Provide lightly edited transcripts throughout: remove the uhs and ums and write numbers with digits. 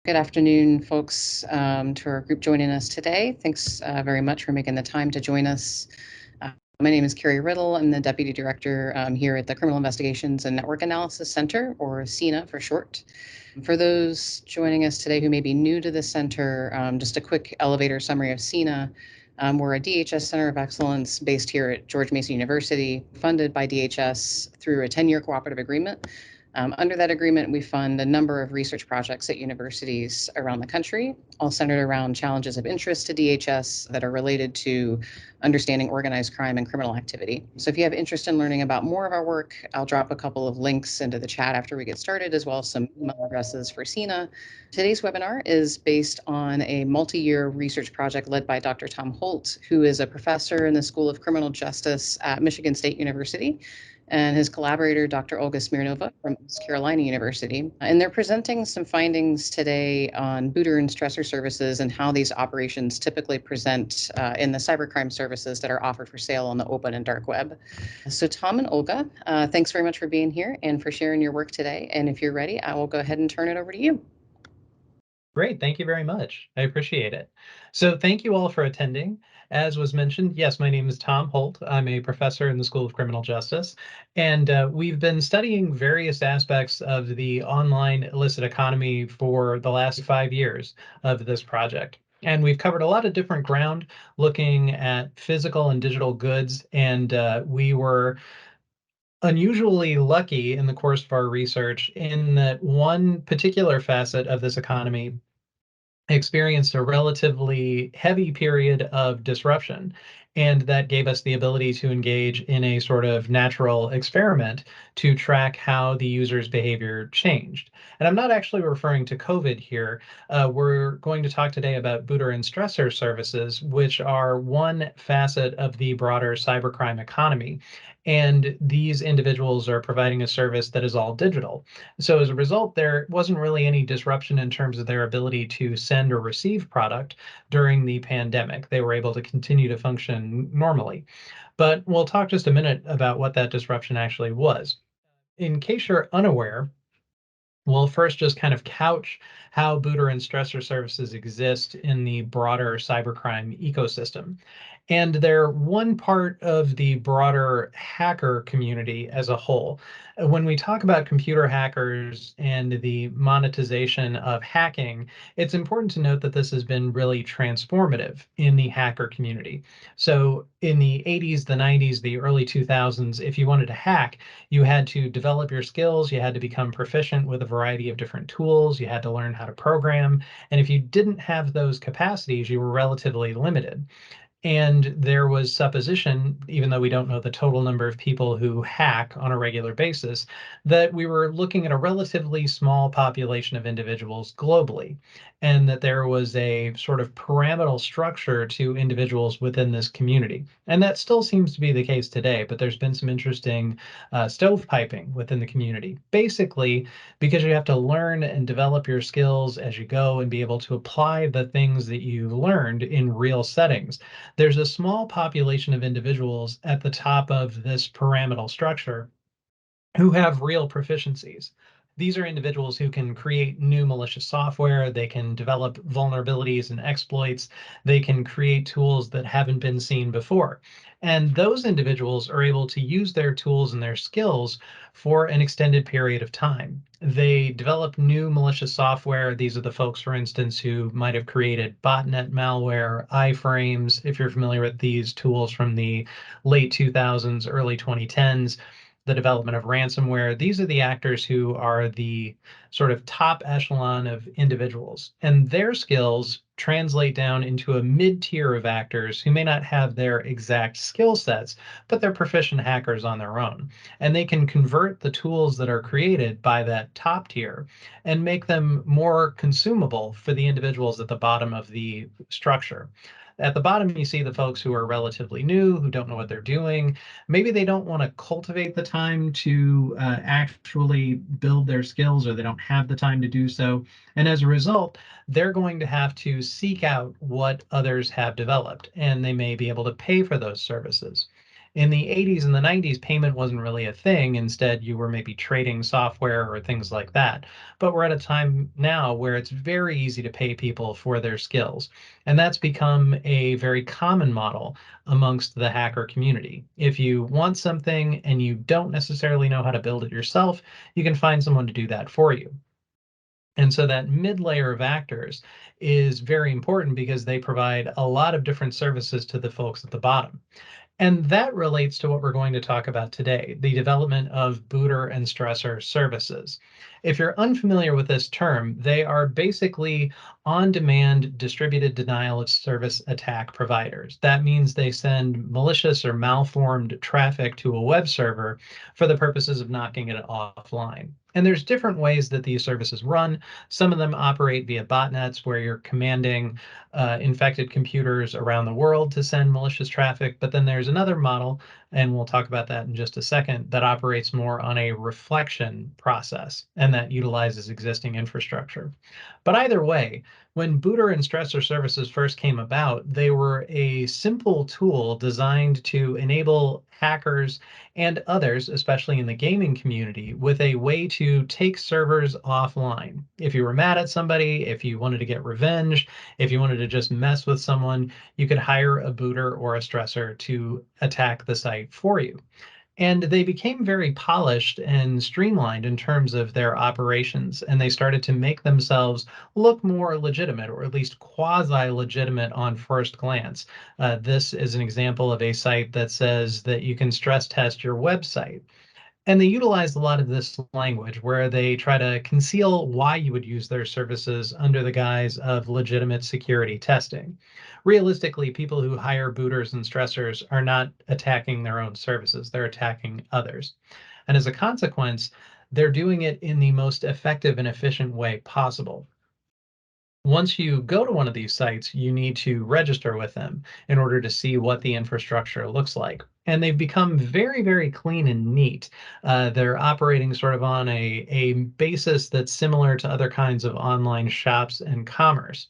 Good afternoon, folks, to our group joining us today. Thanks very much for making the time to join us. My name is Carrie Riddle. I'm the Deputy Director here at the Criminal Investigations and Network Analysis Center, or CINA for short. For those joining us today who may be new to the center, just a quick elevator summary of CINA. We're a DHS Center of Excellence based here at George Mason University, funded by DHS through a 10-year cooperative agreement. Under that agreement, we fund a number of research projects at universities around the country, all centered around challenges of interest to DHS that are related to understanding organized crime and criminal activity. So if you have interest in learning about more of our work, I'll drop a couple of links into the chat after we get started, as well as some email addresses for CINA. Today's webinar is based on a multi-year research project led by Dr. Tom Holt, who is a professor in the School of Criminal Justice at Michigan State University, and his collaborator, Dr. Olga Smirnova from East Carolina University. And they're presenting some findings today on booter and stressor services and how these operations typically present in the cybercrime services that are offered for sale on the open and dark web. So Tom and Olga, thanks very much for being here and for sharing your work today. And if you're ready, I will go ahead and turn it over to you. Great, thank you very much. I appreciate it. So thank you all for attending. As was mentioned, yes, my name is Tom Holt. I'm a professor in the School of Criminal Justice, and we've been studying various aspects of the online illicit economy for the last 5 years of this project. And we've covered a lot of different ground looking at physical and digital goods, and we were unusually lucky in the course of our research in that one particular facet of this economy experienced a relatively heavy period of disruption. And that gave us the ability to engage in a sort of natural experiment to track how the user's behavior changed. And I'm not actually referring to COVID here. We're going to talk today about booter and stressor services, which are one facet of the broader cybercrime economy. And these individuals are providing a service that is all digital. So as a result, there wasn't really any disruption in terms of their ability to send or receive product during the pandemic. They were able to continue to function normally. But we'll talk just a minute about what that disruption actually was. In case you're unaware, we'll first just kind of couch how booter and stressor services exist in the broader cybercrime ecosystem. And they're one part of the broader hacker community as a whole. When we talk about computer hackers and the monetization of hacking, it's important to note that this has been really transformative in the hacker community. So in the 80s, the 90s, the early 2000s, if you wanted to hack, you had to develop your skills, you had to become proficient with a variety of different tools, you had to learn how to program, and if you didn't have those capacities, you were relatively limited. And there was supposition, even though we don't know the total number of people who hack on a regular basis, that we were looking at a relatively small population of individuals globally, and that there was a sort of pyramidal structure to individuals within this community. And that still seems to be the case today, but there's been some interesting stovepiping within the community. Basically, because you have to learn and develop your skills as you go and be able to apply the things that you've learned in real settings. There's a small population of individuals at the top of this pyramidal structure who have real proficiencies. These are individuals who can create new malicious software, they can develop vulnerabilities and exploits, they can create tools that haven't been seen before. And those individuals are able to use their tools and their skills for an extended period of time. They develop new malicious software. These are the folks, for instance, who might have created botnet malware, iframes, if you're familiar with these tools from the late 2000s, early 2010s, the development of ransomware. These are the actors who are the sort of top echelon of individuals, and their skills translate down into a mid-tier of actors who may not have their exact skill sets, but they're proficient hackers on their own. And they can convert the tools that are created by that top tier and make them more consumable for the individuals at the bottom of the structure. At the bottom, you see the folks who are relatively new, who don't know what they're doing. Maybe they don't want to cultivate the time to actually build their skills, or they don't have the time to do so. And as a result, they're going to have to seek out what others have developed, and they may be able to pay for those services. In the 80s and the 90s, payment wasn't really a thing. Instead, you were maybe trading software or things like that. But we're at a time now where it's very easy to pay people for their skills. And that's become a very common model amongst the hacker community. If you want something and you don't necessarily know how to build it yourself, you can find someone to do that for you. And so that mid layer of actors is very important because they provide a lot of different services to the folks at the bottom. And that relates to what we're going to talk about today, the development of booter and stressor services. If you're unfamiliar with this term, they are basically on-demand distributed denial of service attack providers. That means they send malicious or malformed traffic to a web server for the purposes of knocking it offline. And there's different ways that these services run. Some of them operate via botnets where you're commanding infected computers around the world to send malicious traffic. But then there's another model, and we'll talk about that in just a second, that operates more on a reflection process and that utilizes existing infrastructure. But either way, when booter and stressor services first came about, they were a simple tool designed to enable hackers and others, especially in the gaming community, with a way to take servers offline. If you were mad at somebody, if you wanted to get revenge, if you wanted to just mess with someone, you could hire a booter or a stressor to attack the site for you. And they became very polished and streamlined in terms of their operations, and they started to make themselves look more legitimate, or at least quasi-legitimate on first glance. This is an example of a site that says that you can stress test your website. And they utilize a lot of this language where they try to conceal why you would use their services under the guise of legitimate security testing. Realistically, people who hire booters and stressors are not attacking their own services, they're attacking others. And as a consequence, they're doing it in the most effective and efficient way possible. Once you go to one of these sites, you need to register with them in order to see what the infrastructure looks like. And they've become very, very clean and neat. They're operating sort of on a basis that's similar to other kinds of online shops and commerce.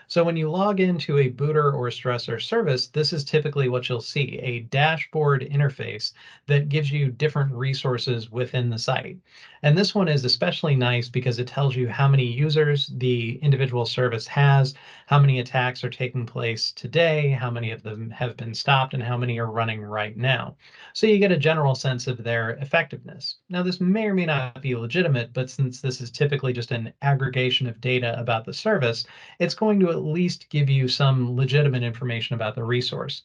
So when you log into a booter or stressor service, this is typically what you'll see, a dashboard interface that gives you different resources within the site. And this one is especially nice because it tells you how many users the individual service has, how many attacks are taking place today, how many of them have been stopped, and how many are running right now. So you get a general sense of their effectiveness. Now, this may or may not be legitimate, but since this is typically just an aggregation of data about the service, it's going to at least give you some legitimate information about the resource.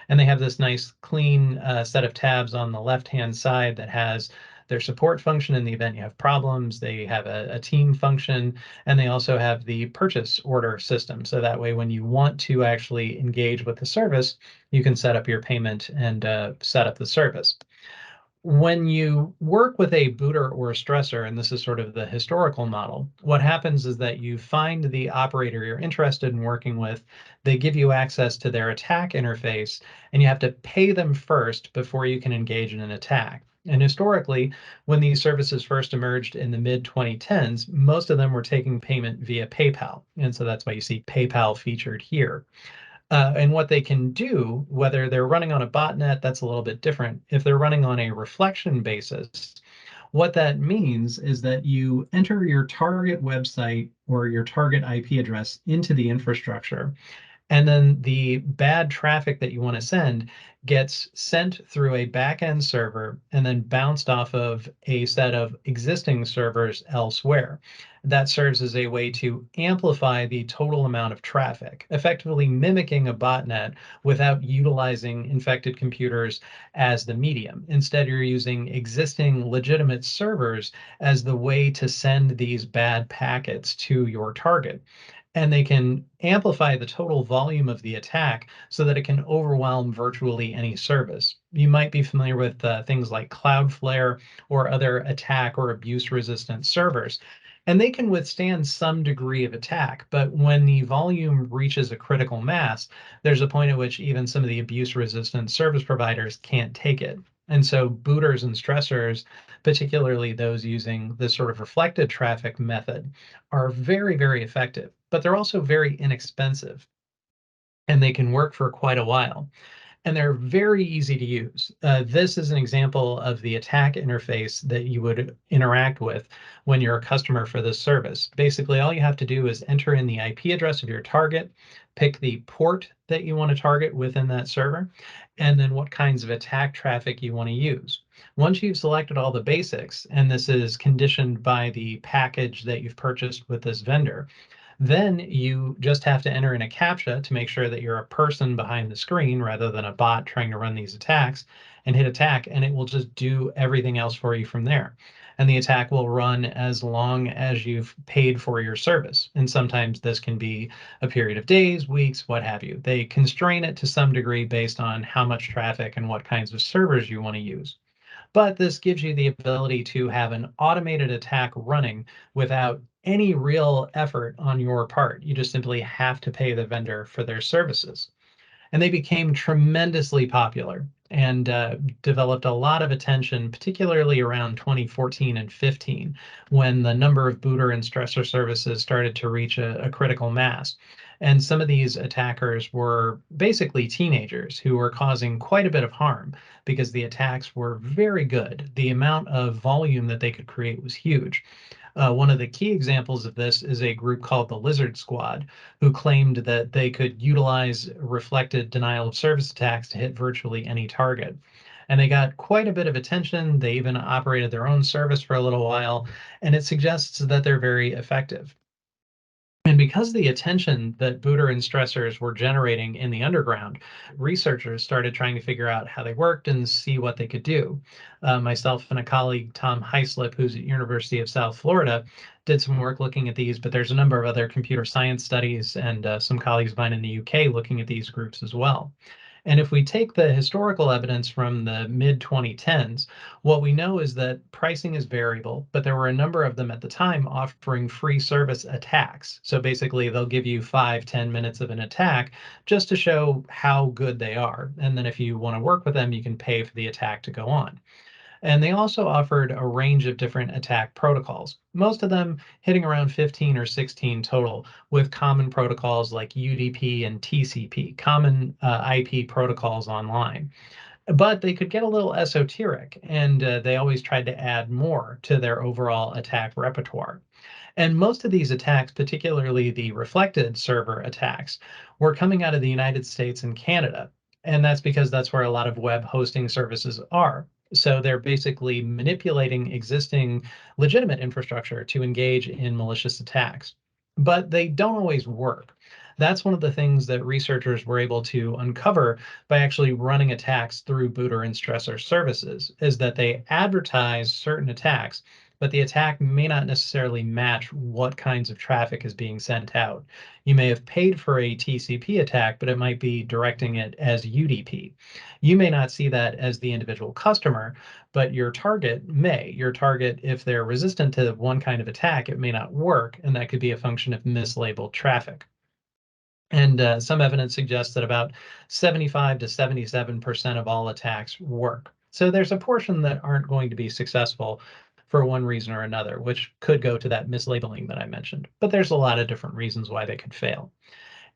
And they have this nice clean set of tabs on the left-hand side that has their support function in the event you have problems. They have a team function, and they also have the purchase order system. So that way, when you want to actually engage with the service, you can set up your payment and set up the service. When you work with a booter or a stressor, and this is sort of the historical model, what happens is that you find the operator you're interested in working with, they give you access to their attack interface, and you have to pay them first before you can engage in an attack. And historically, when these services first emerged in the mid 2010s, most of them were taking payment via PayPal. And so that's why you see PayPal featured here. And what they can do, whether they're running on a botnet, that's a little bit different. If they're running on a reflection basis, what that means is that you enter your target website or your target IP address into the infrastructure, and then the bad traffic that you want to send gets sent through a backend server and then bounced off of a set of existing servers elsewhere. That serves as a way to amplify the total amount of traffic, effectively mimicking a botnet without utilizing infected computers as the medium. Instead, you're using existing legitimate servers as the way to send these bad packets to your target, and they can amplify the total volume of the attack so that it can overwhelm virtually any service. You might be familiar with things like Cloudflare or other attack or abuse resistant servers, and they can withstand some degree of attack. But when the volume reaches a critical mass, there's a point at which even some of the abuse resistant service providers can't take it. And so booters and stressors, particularly those using this sort of reflected traffic method, are very, very effective, but they're also very inexpensive, and they can work for quite a while. and they're very easy to use. This is an example of the attack interface that you would interact with when you're a customer for this service. Basically, all you have to do is enter in the IP address of your target, pick the port that you want to target within that server, and then what kinds of attack traffic you want to use. Once you've selected all the basics, and this is conditioned by the package that you've purchased with this vendor, then you just have to enter in a CAPTCHA to make sure that you're a person behind the screen rather than a bot trying to run these attacks, and hit attack, and it will just do everything else for you from there. And the attack will run as long as you've paid for your service. And sometimes this can be a period of days, weeks, what have you. They constrain it to some degree based on how much traffic and what kinds of servers you want to use. But this gives you the ability to have an automated attack running without any real effort on your part. You just simply have to pay the vendor for their services. And they became tremendously popular and developed a lot of attention, particularly around 2014 and 15, when the number of booter and stressor services started to reach a critical mass. And some of these attackers were basically teenagers who were causing quite a bit of harm because the attacks were very good. The amount of volume that they could create was huge. One of the key examples of this is a group called the Lizard Squad, who claimed that they could utilize reflected denial of service attacks to hit virtually any target. And they got quite a bit of attention. They even operated their own service for a little while, and it suggests that they're very effective. And because of the attention that booter and stressors were generating in the underground, researchers started trying to figure out how they worked and see what they could do. Myself and a colleague, Tom Heislip, who's at University of South Florida, did some work looking at these, but there's a number of other computer science studies and some colleagues of mine in the UK looking at these groups as well. And if we take the historical evidence from the mid 2010s, what we know is that pricing is variable, but there were a number of them at the time offering free service attacks. So basically, they'll give you 5-10 minutes of an attack just to show how good they are. And then if you want to work with them, you can pay for the attack to go on. And they also offered a range of different attack protocols, most of them hitting around 15 or 16 total, with common protocols like UDP and TCP, common IP protocols online. But they could get a little esoteric, and they always tried to add more to their overall attack repertoire. And most of these attacks, particularly the reflected server attacks, were coming out of the United States and Canada. And that's because that's where a lot of web hosting services are. So they're basically manipulating existing legitimate infrastructure to engage in malicious attacks. But they don't always work. That's one of the things that researchers were able to uncover by actually running attacks through booter and stressor services, is that they advertise certain attacks, but the attack may not necessarily match what kinds of traffic is being sent out. You may have paid for a TCP attack, but it might be directing it as UDP. You may not see that as the individual customer, but your target may. Your target, if they're resistant to one kind of attack, it may not work, and that could be a function of mislabeled traffic. And some evidence suggests that about 75 to 77% of all attacks work. So there's a portion that aren't going to be successful for one reason or another, which could go to that mislabeling that I mentioned. But there's a lot of different reasons why they could fail.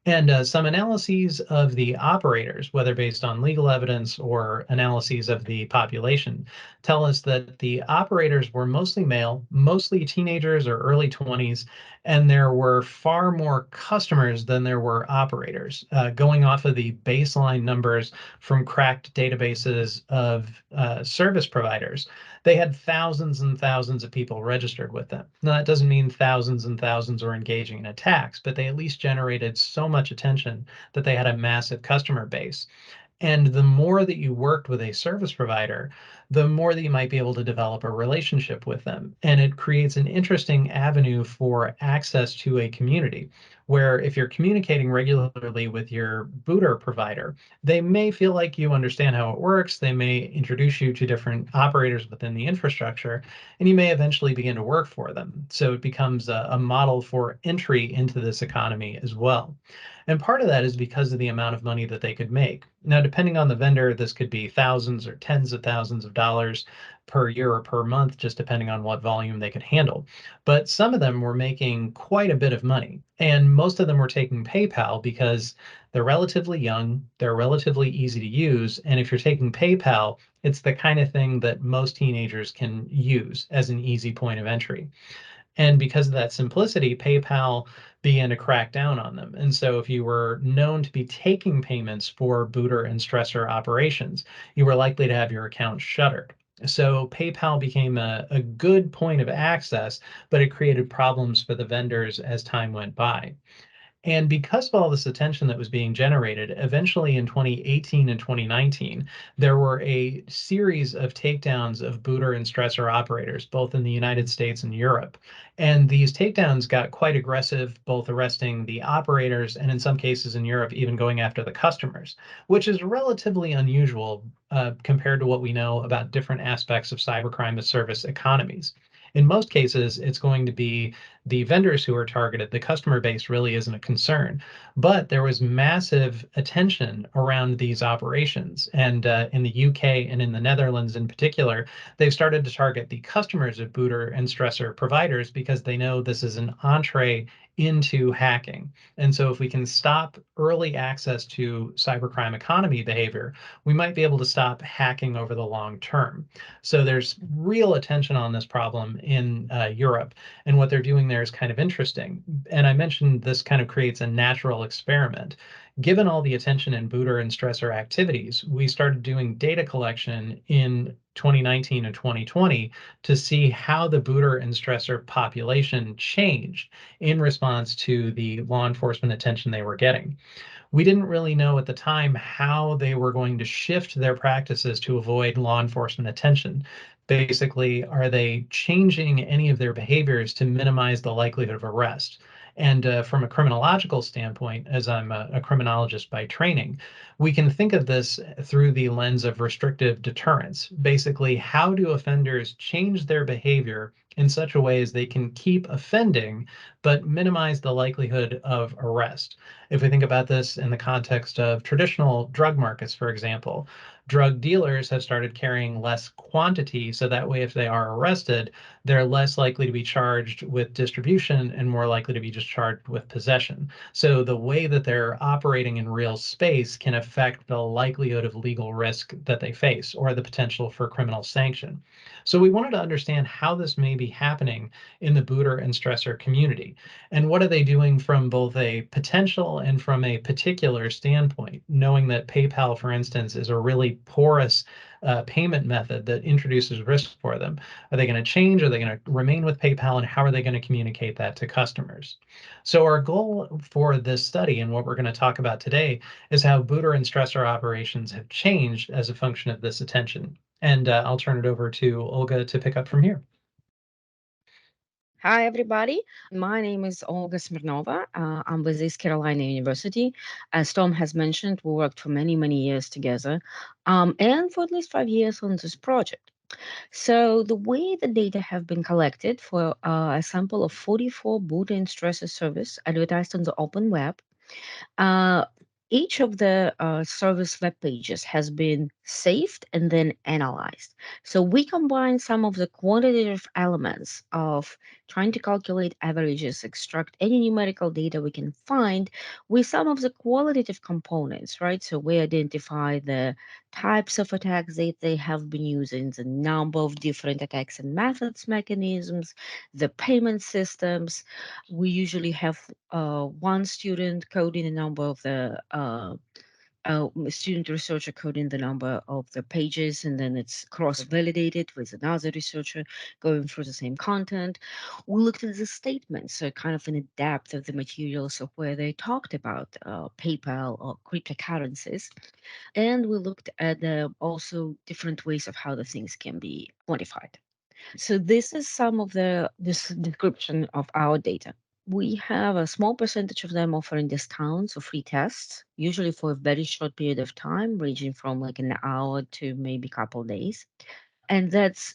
And some analyses of the operators, whether based on legal evidence or analyses of the population, tell us that the operators were mostly male, mostly teenagers or early 20s, and there were far more customers than there were operators. Going off of the baseline numbers from cracked databases of service providers, they had thousands and thousands of people registered with them. Now, that doesn't mean thousands and thousands are engaging in attacks, but they at least generated so much attention that they had a massive customer base. And the more that you worked with a service provider, the more that you might be able to develop a relationship with them. And it creates an interesting avenue for access to a community where if you're communicating regularly with your booter provider, they may feel like you understand how it works. They may introduce you to different operators within the infrastructure, and you may eventually begin to work for them. So it becomes a model for entry into this economy as well. And part of that is because of the amount of money that they could make. Now, depending on the vendor, this could be thousands or tens of thousands of dollars per year or per month, just depending on what volume they could handle. But some of them were making quite a bit of money, and most of them were taking PayPal because they're relatively young, they're relatively easy to use, and if you're taking PayPal, it's the kind of thing that most teenagers can use as an easy point of entry. And because of that simplicity, PayPal began to crack down on them. And so if you were known to be taking payments for booter and stressor operations, you were likely to have your account shuttered. So PayPal became a good point of access, but it created problems for the vendors as time went by. And because of all this attention that was being generated, eventually in 2018 and 2019, there were a series of takedowns of booter and stressor operators, both in the United States and Europe. And these takedowns got quite aggressive, both arresting the operators and in some cases in Europe, even going after the customers, which is relatively unusual compared to what we know about different aspects of cybercrime as service economies. In most cases, it's going to be the vendors who are targeted. The customer base really isn't a concern, but there was massive attention around these operations. And in the UK and in the Netherlands in particular, they've started to target the customers of booter and stressor providers because they know this is an entree into hacking. And so if we can stop early access to cybercrime economy behavior, we might be able to stop hacking over the long term. So there's real attention on this problem in Europe, and what they're doing there is kind of interesting. And I mentioned this kind of creates a natural experiment. Given all the attention in booter and stressor activities, we started doing data collection in 2019 and 2020 to see how the booter and stressor population changed in response to the law enforcement attention they were getting. We didn't really know at the time how they were going to shift their practices to avoid law enforcement attention. Basically, are they changing any of their behaviors to minimize the likelihood of arrest? And from a criminological standpoint, as I'm a criminologist by training, we can think of this through the lens of restrictive deterrence. Basically, how do offenders change their behavior in such a way as they can keep offending, but minimize the likelihood of arrest? If we think about this in the context of traditional drug markets, for example, drug dealers have started carrying less quantity, so that way if they are arrested, they're less likely to be charged with distribution and more likely to be just charged with possession. So the way that they're operating in real space can affect the likelihood of legal risk that they face or the potential for criminal sanction. So we wanted to understand how this may be happening in the booter and stressor community. And what are they doing from both a potential and from a particular standpoint, knowing that PayPal, for instance, is a really porous payment method that introduces risk for them? Are they going to change? Are they going to remain with PayPal? And how are they going to communicate that to customers? So our goal for this study and what we're going to talk about today is how booter and stressor operations have changed as a function of this attention. And I'll turn it over to Olga to pick up from here. Hi, everybody. My name is Olga Smirnova. I'm with East Carolina University. As Tom has mentioned, we worked for many, many years together, and for at least 5 years on this project. So the way the data have been collected for a sample of 44 boot and stressor service advertised on the open web, uh, each of the service web pages has been saved and then analyzed. So we combine some of the quantitative elements of trying to calculate averages, extract any numerical data we can find with some of the qualitative components, right? So we identify the types of attacks that they have been using, the number of different attacks and methods, mechanisms, the payment systems. We usually have one student coding a number of the student researcher coding the number of the pages, and then it's cross-validated with another researcher going through the same content. We looked at the statements, so kind of in the depth of the materials of where they talked about PayPal or cryptocurrencies, and we looked at also different ways of how the things can be quantified. So this is some of this description of our data. We have a small percentage of them offering discounts or free tests, usually for a very short period of time, ranging from like an hour to maybe a couple days. And that's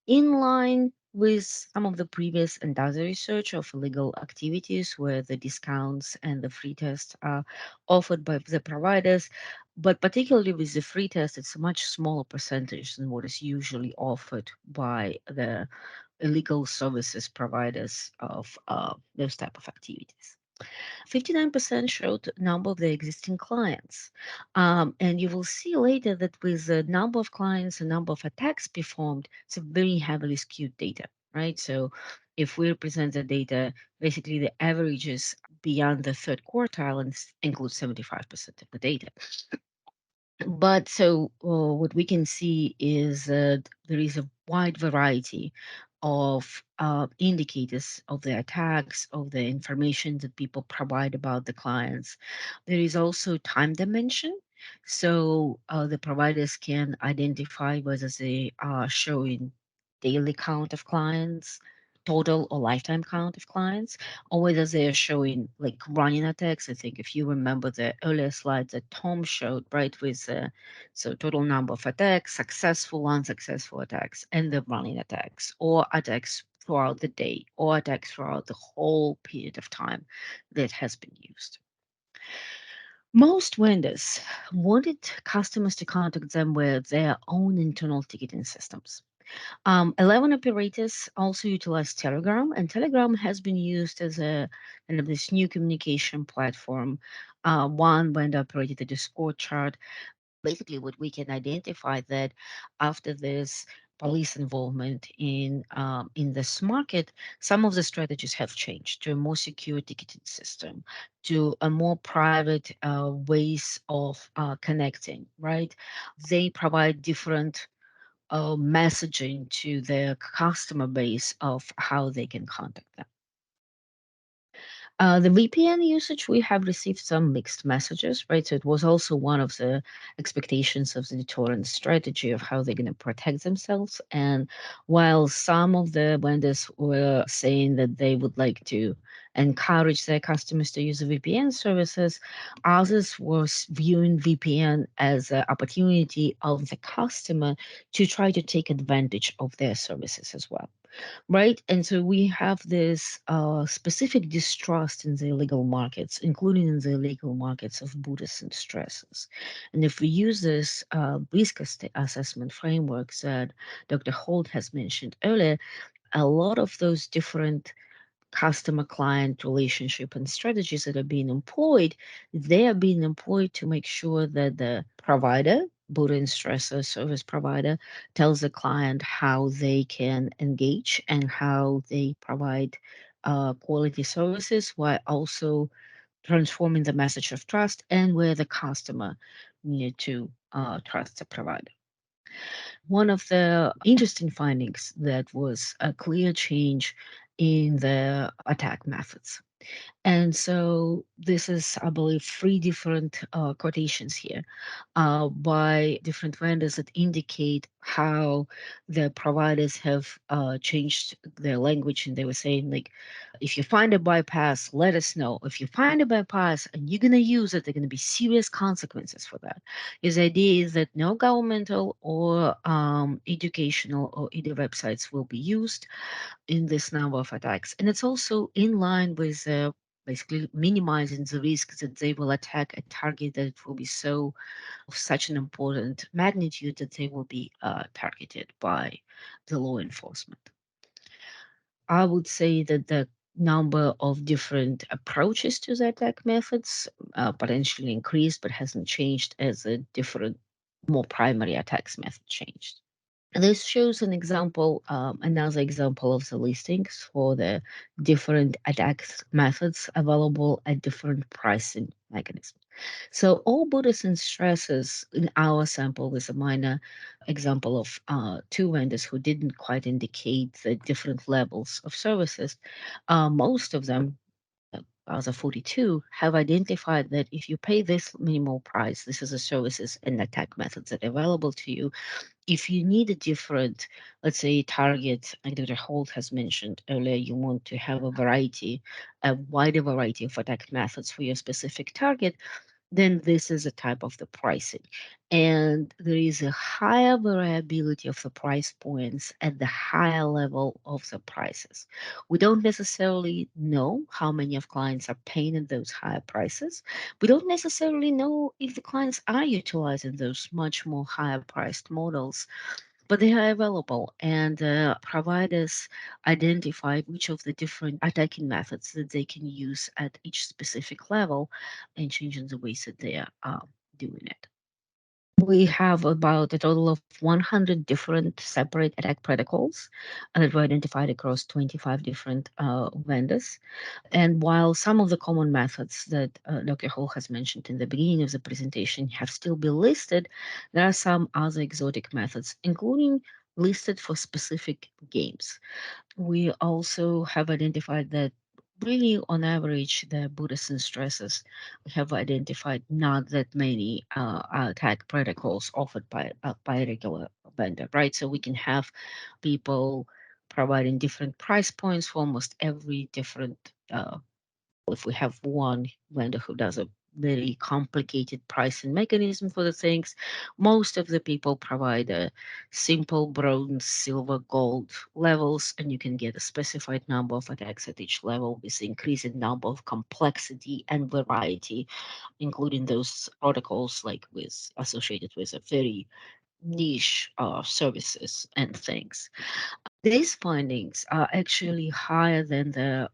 in line with some of the previous and other research of illegal activities where the discounts and the free tests are offered by the providers, but particularly with the free test, it's a much smaller percentage than what is usually offered by the illegal services providers of those type of activities. 59% showed the number of the existing clients. And you will see later that with the number of clients and number of attacks performed, it's a very heavily skewed data, right? So if we represent the data, basically the average is beyond the third quartile and includes 75% of the data. But so what we can see is that there is a wide variety of indicators of the attacks, of the information that people provide about the clients. There is also time dimension. So the providers can identify whether they are showing daily count of clients, total or lifetime count of clients, or whether they are showing like running attacks. I think if you remember the earlier slides that Tom showed, right, with so total number of attacks, successful, unsuccessful attacks, and the running attacks, or attacks throughout the day, or attacks throughout the whole period of time that has been used. Most vendors wanted customers to contact them with their own internal ticketing systems. 11 operators also utilize Telegram, and Telegram has been used as a kind of this new communication platform. One vendor operated a Discord chart. Basically, what we can identify that after this police involvement in this market, some of the strategies have changed to a more secure ticketing system, to a more private ways of connecting. Right? They provide different messaging to their customer base of how they can contact them. The VPN usage, we have received some mixed messages, right? So it was also one of the expectations of the deterrent strategy of how they're going to protect themselves. And while some of the vendors were saying that they would like to encourage their customers to use the VPN services, others were viewing VPN as an opportunity of the customer to try to take advantage of their services as well. Right. And so we have this specific distrust in the illegal markets, including in the illegal markets of Buddhists and stresses. And if we use this risk assessment frameworks that Dr. Holt has mentioned earlier, a lot of those different customer client relationship and strategies that are being employed, they are being employed to make sure that the provider, Buddha and stressor service provider, tells the client how they can engage and how they provide quality services while also transforming the message of trust and where the customer need to trust the provider. One of the interesting findings that was a clear change in the attack methods. And so this is, I believe, three different quotations here by different vendors that indicate how the providers have changed their language. And they were saying, like, if you find a bypass, let us know. If you find a bypass and you're going to use it, there are going to be serious consequences for that. His idea is that no governmental or educational or either websites will be used in this number of attacks. And it's also in line with basically minimizing the risk that they will attack a target that will be so of such an important magnitude that they will be targeted by the law enforcement. I would say that the number of different approaches to the attack methods potentially increased, but hasn't changed as a different, more primary attacks method changed. This shows an example, another example of the listings for the different attack methods available at different pricing mechanisms. So all Buddhists and stresses in our sample was a minor example of two vendors who didn't quite indicate the different levels of services. Most of them, other 42, have identified that if you pay this minimal price, this is the services and attack methods that are available to you. If you need a different, let's say, target, like Dr. Holt has mentioned earlier, you want to have a wider variety of attack methods for your specific target, then this is a type of the pricing. And there is a higher variability of the price points at the higher level of the prices. We don't necessarily know how many of clients are paying at those higher prices. We don't necessarily know if the clients are utilizing those much more higher priced models, but they are available, and providers identify which of the different attacking methods that they can use at each specific level and changing the ways that they are doing it. We have about a total of 100 different separate attack protocols that were identified across 25 different vendors. And while some of the common methods that Dr. Hall has mentioned in the beginning of the presentation have still been listed, there are some other exotic methods, including listed for specific games. We also have identified that really, on average, the Buddhist stresses, we have identified not that many attack protocols offered by a regular vendor, right? So we can have people providing different price points for almost every different if we have one vendor who does a very complicated pricing mechanism for the things, most of the people provide a simple bronze, silver, gold levels, and you can get a specified number of attacks at each level with increasing number of complexity and variety, including those protocols like with associated with a very niche services and things. These findings are actually higher than the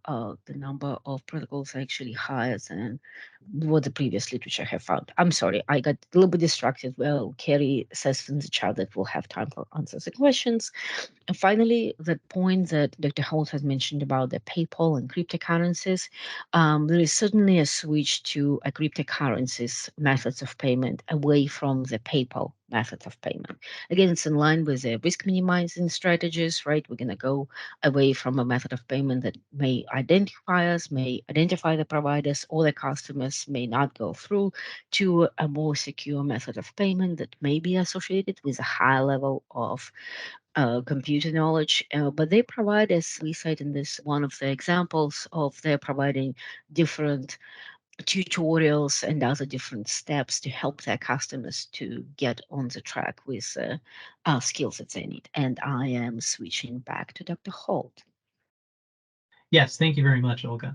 number of protocols are actually higher than what the previous literature have found. I'm sorry, I got a little bit distracted. Well, Carrie says in the chat that we'll have time for answers and questions. And finally, the point that Dr. Holt has mentioned about the PayPal and cryptocurrencies, there is certainly a switch to a cryptocurrencies methods of payment away from the PayPal methods of payment. Again, it's in line with the risk minimizing strategies, right? We're going to go away from a method of payment that may identify us, may identify the providers or the customers, may not go through, to a more secure method of payment that may be associated with a high level of computer knowledge, but they provide, as we cite in this one of the examples of they're providing different tutorials and other different steps to help their customers to get on the track with skills that they need. And I am switching back to Dr. Holt. Yes, thank you very much, Olga.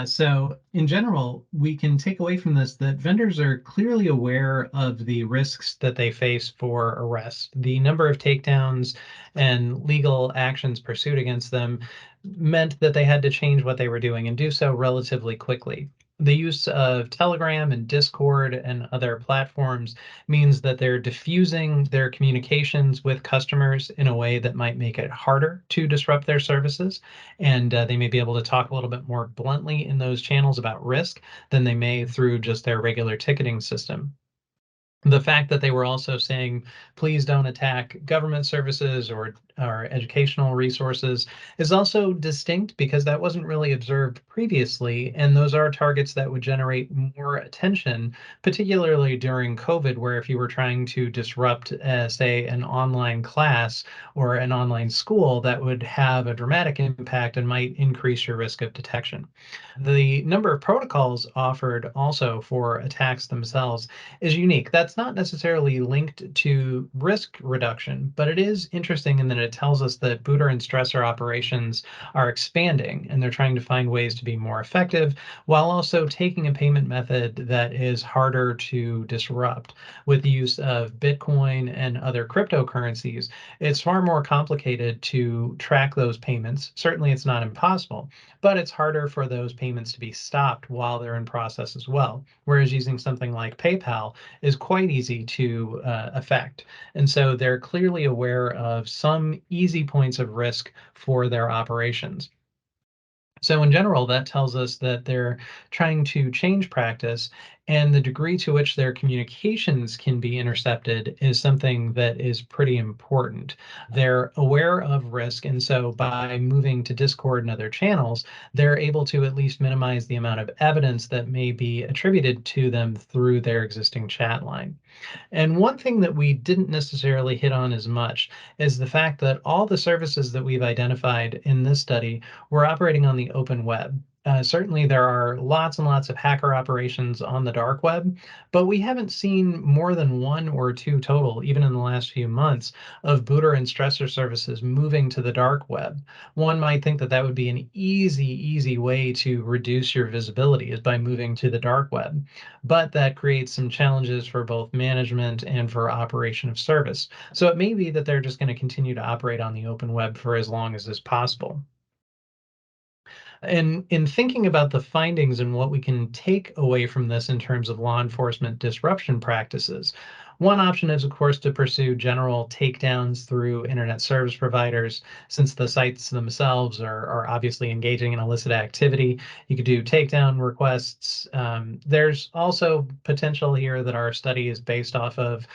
So in general, we can take away from this that vendors are clearly aware of the risks that they face for arrest. The number of takedowns and legal actions pursued against them meant that they had to change what they were doing and do so relatively quickly. The use of Telegram and Discord and other platforms means that they're diffusing their communications with customers in a way that might make it harder to disrupt their services. And they may be able to talk a little bit more bluntly in those channels about risk than they may through just their regular ticketing system. The fact that they were also saying, please don't attack government services or educational resources is also distinct because that wasn't really observed previously. And those are targets that would generate more attention, particularly during COVID, where if you were trying to disrupt, say, an online class or an online school, that would have a dramatic impact and might increase your risk of detection. The number of protocols offered also for attacks themselves is unique. That's not necessarily linked to risk reduction, but it is interesting in that it tells us that booter and stressor operations are expanding and they're trying to find ways to be more effective while also taking a payment method that is harder to disrupt. With the use of Bitcoin and other cryptocurrencies, it's far more complicated to track those payments. Certainly it's not impossible, but it's harder for those payments to be stopped while they're in process as well. Whereas using something like PayPal is quite easy to affect. And so they're clearly aware of some easy points of risk for their operations. So in general, that tells us that they're trying to change practice, and the degree to which their communications can be intercepted is something that is pretty important. They're aware of risk, and so by moving to Discord and other channels, they're able to at least minimize the amount of evidence that may be attributed to them through their existing chat line. And one thing that we didn't necessarily hit on as much is the fact that all the services that we've identified in this study were operating on the open web. Certainly, there are lots and lots of hacker operations on the dark web, but we haven't seen more than one or two total, even in the last few months, of booter and stressor services moving to the dark web. One might think that that would be an easy way to reduce your visibility is by moving to the dark web, but that creates some challenges for both management and for operation of service. So it may be that they're just going to continue to operate on the open web for as long as is possible. And in thinking about the findings and what we can take away from this in terms of law enforcement disruption practices, one option is, of course, to pursue general takedowns through internet service providers. Since the sites themselves are obviously engaging in illicit activity, you could do takedown requests. There's also potential here that our study is based off of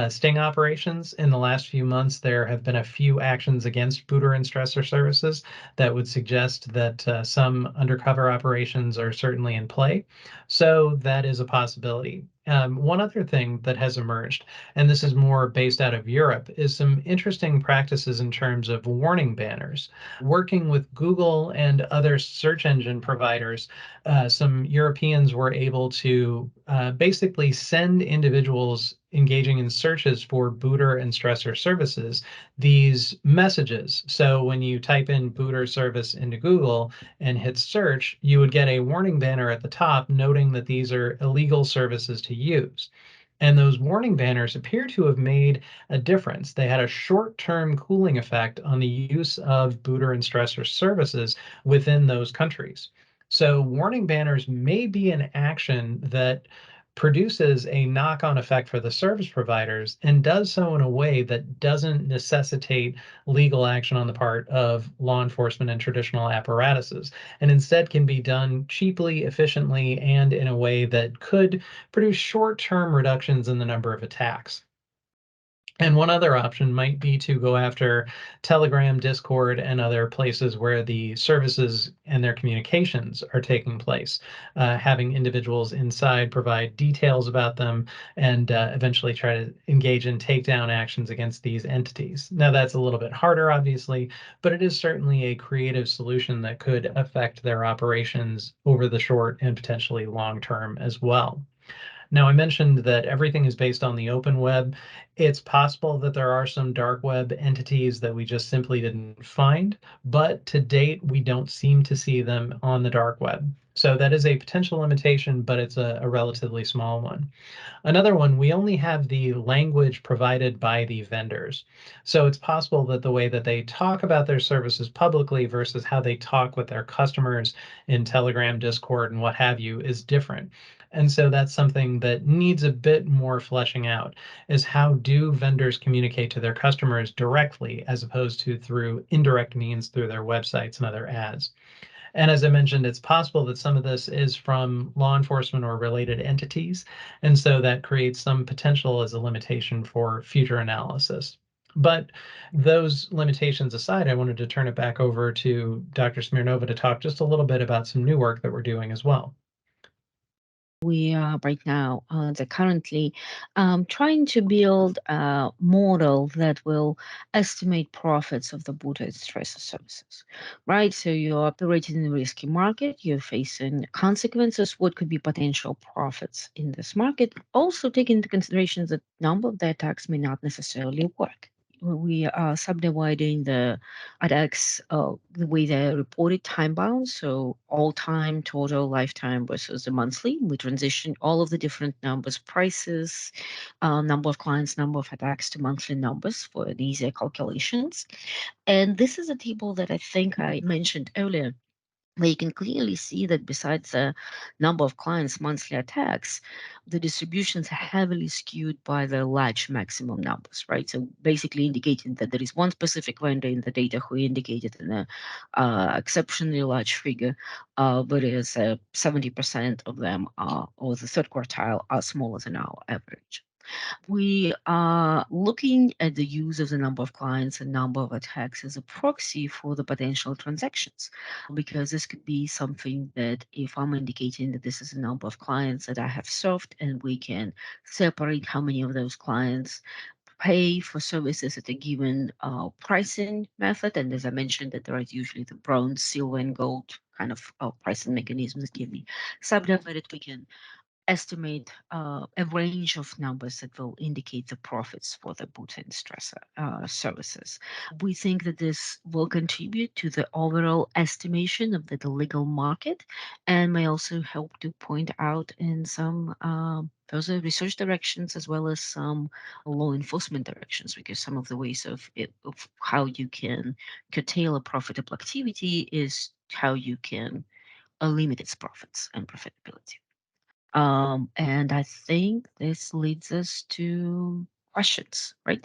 sting operations. In the last few months, there have been a few actions against booter and stressor services that would suggest that some undercover operations are certainly in play. So that is a possibility. One other thing that has emerged, and this is more based out of Europe, is some interesting practices in terms of warning banners. Working with Google and other search engine providers, some Europeans were able to basically send individuals engaging in searches for booter and stressor services these messages. So when you type in booter service into Google and hit search, you would get a warning banner at the top noting that these are illegal services to use. And those warning banners appear to have made a difference. They had a short-term cooling effect on the use of booter and stressor services within those countries. So warning banners may be an action that produces a knock-on effect for the service providers and does so in a way that doesn't necessitate legal action on the part of law enforcement and traditional apparatuses, and instead can be done cheaply, efficiently, and in a way that could produce short-term reductions in the number of attacks. And one other option might be to go after Telegram, Discord, and other places where the services and their communications are taking place, having individuals inside provide details about them and eventually try to engage in takedown actions against these entities. Now, that's a little bit harder, obviously, but it is certainly a creative solution that could affect their operations over the short and potentially long term as well. Now, I mentioned that everything is based on the open web. It's possible that there are some dark web entities that we just simply didn't find, but to date, we don't seem to see them on the dark web. So that is a potential limitation, but it's a relatively small one. Another one, we only have the language provided by the vendors. So it's possible that the way that they talk about their services publicly versus how they talk with their customers in Telegram, Discord, and what have you is different. And so that's something that needs a bit more fleshing out, is how do vendors communicate to their customers directly as opposed to through indirect means through their websites and other ads. And as I mentioned, it's possible that some of this is from law enforcement or related entities. And so that creates some potential as a limitation for future analysis. But those limitations aside, I wanted to turn it back over to Dr. Smirnova to talk just a little bit about some new work that we're doing as well. We are right now currently trying to build a model that will estimate profits of the booter and stressor services, right? So you're operating in a risky market, you're facing consequences, what could be potential profits in this market, also taking into consideration that number of the attacks may not necessarily work. We are subdividing the attacks the way they're reported time bound, so all time, total, lifetime versus the monthly. We transition all of the different numbers, prices, number of clients, number of attacks to monthly numbers for the easier calculations. And this is a table that I think I mentioned earlier, where you can clearly see that besides the number of clients' monthly attacks, the distributions are heavily skewed by the large maximum numbers, right? So basically indicating that there is one specific vendor in the data who indicated an exceptionally large figure, whereas 70% of them are, or the third quartile, are smaller than our average. We are looking at the use of the number of clients and number of attacks as a proxy for the potential transactions, because this could be something that if I'm indicating that this is a number of clients that I have served, and we can separate how many of those clients pay for services at a given pricing method. And as I mentioned, that there is usually the bronze, silver, and gold kind of pricing mechanisms that can be subdivided. We can estimate a range of numbers that will indicate the profits for the boot and stressor services. We think that this will contribute to the overall estimation of the legal market and may also help to point out in some further research directions as well as some law enforcement directions, because some of the ways of how you can curtail a profitable activity is how you can limit its profits and profitability. And I think this leads us to questions, right?